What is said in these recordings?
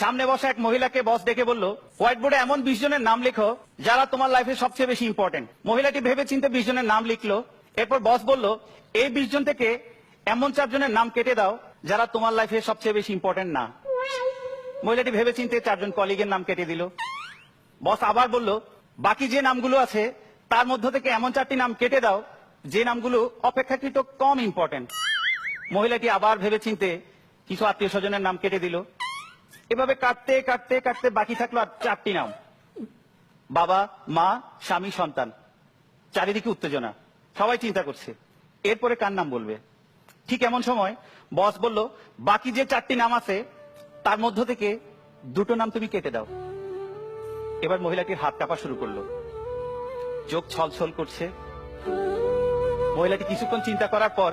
সামনে বসা এক মহিলাকে বস ডেকে বলল, হোয়াইট বোর্ডে এমন 20 জনের নাম লেখো যারা তোমার লাইফে সবচেয়ে বেশি ইম্পর্টেন্ট। মহিলাটি ভেবে চিন্তে 20 জনের নাম লিখলো। এরপর বস বলল, এই 20 জন থেকে এমন 4 জনের নাম কেটে দাও যারা তোমার লাইফে সবচেয়ে বেশি ইম্পর্টেন্ট না। মহিলাটি ভেবে চিন্তে 4 জন কলিগের নাম কেটে দিল। বস আবার বলল, বাকি যে নামগুলো আছে তার মধ্য থেকে এমন 4টি নাম কেটে দাও যে নামগুলো অপেক্ষাকৃত কম ইম্পর্টেন্ট। মহিলাটি আবার ভেবে চিন্তে কিছু আত্মীয় স্বজনের নাম কেটে দিল। এভাবে কাটতে কাটতে কাটতে বাকি থাকলো আর 4টি নাম, বাবা, মা, স্বামী, সন্তান। চারিদিকে উত্তেজনা, সবাই চিন্তা করছে এরপরে কার নাম বলবে। ঠিক এমন সময় বস বলল, বাকি যে 4টি নাম আছে তার মধ্য থেকে 2টো নাম তুমি কেটে দাও। এবার মহিলাটির হাত কাঁপা শুরু করলো, চোখ ছলছল করছে। মহিলাটি কিছুক্ষণ চিন্তা করার পর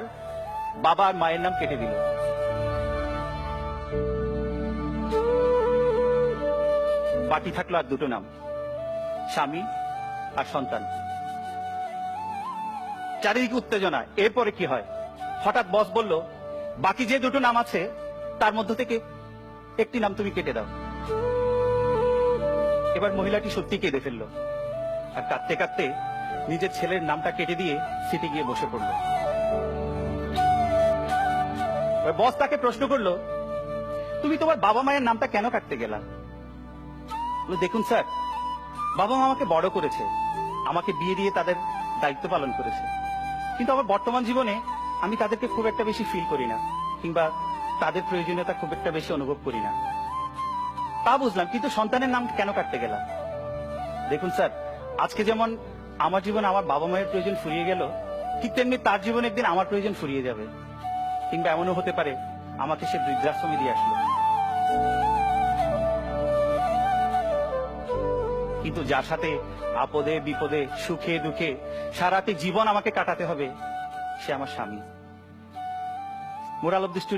বাবা আর মায়ের নাম কেটে দিল। বাকি থাকলো আর 2টো নাম, স্বামী আর সন্তান। চারিদিকে উত্তেজনা, এরপরে কি হয়? হঠাৎ বস বলল, বাকি যে 2টো নাম আছে তার মধ্য থেকে একটি নাম তুমি কেটে দাও। এবার মহিলাটি সত্যি কেঁদে ফেললো আর কাঁদতে কাঁদতে নিজের ছেলের নামটা কেটে দিয়ে সিটে গিয়ে বসে পড়ল। বস তাকে প্রশ্ন করলো, তুমি তোমার বাবা মায়ের নামটা কেন কাটতে গেলা? দেখুন স্যার, বাবা মা আমাকে বড় করেছে, আমাকে বিয়ে দিয়ে তাদের দায়িত্ব পালন করেছে, কিন্তু আমার বর্তমান জীবনে আমি তাদেরকে খুব একটা বেশি ফিল করি না, কিংবা তাদের প্রয়োজনীয়তা খুব একটা বেশি অনুভব করি না। তা বুঝলাম, কিন্তু সন্তানের নাম কেন কাটতে গেলাম? দেখুন স্যার, আজকে যেমন আমার জীবনে আমার বাবা মায়ের প্রয়োজন ফুরিয়ে গেল, ঠিক তেমনি তার জীবনে একদিন আমার প্রয়োজন ফুরিয়ে যাবে, কিংবা এমনও হতে পারে আমাকে সে বৃদ্ধাশ্রমে দিয়ে আসলো। কিন্তু যার সাথে আপদে বিপদে সুখে দুঃখে সারাটি জীবন আমাকে কাটাতে হবে, সে আমার স্বামী। Moral of the story.